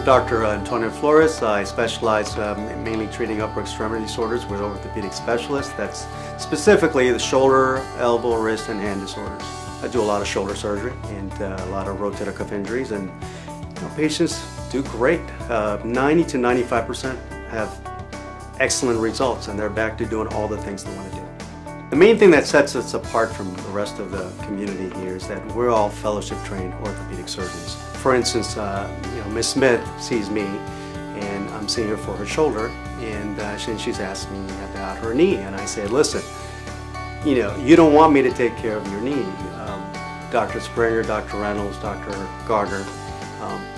I'm Dr. Antonio Flores. I specialize mainly treating upper extremity disorders with orthopedic specialists. That's specifically the shoulder, elbow, wrist, and hand disorders. I do a lot of shoulder surgery and a lot of rotator cuff injuries, and patients do great. 90 to 95% have excellent results, and they're back to doing all the things they want to do. The main thing that sets us apart from the rest of the community here is that we're all fellowship-trained orthopedic surgeons. For instance, Ms. Smith sees me, and I'm seeing her for her shoulder, and she's asked me about her knee, and I said, listen, you don't want me to take care of your knee. Dr. Springer, Dr. Reynolds, Dr. Gardner,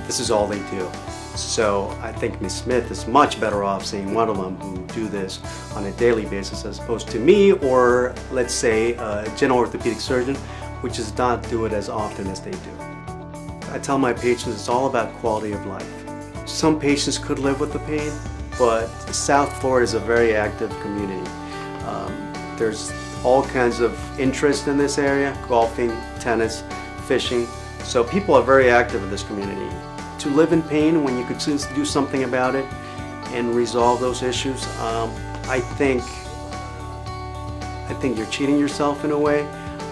this is all they do. So I think Ms. Smith is much better off seeing one of them who do this on a daily basis as opposed to me, or let's say a general orthopedic surgeon, which does not do it as often as they do. I tell my patients it's all about quality of life. Some patients could live with the pain, but South Florida is a very active community. There's all kinds of interest in this area: golfing, tennis, fishing. So people are very active in this community. To live in pain when you could do something about it and resolve those issues, I think you're cheating yourself in a way.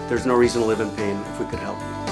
There's no reason to live in pain if we could help you.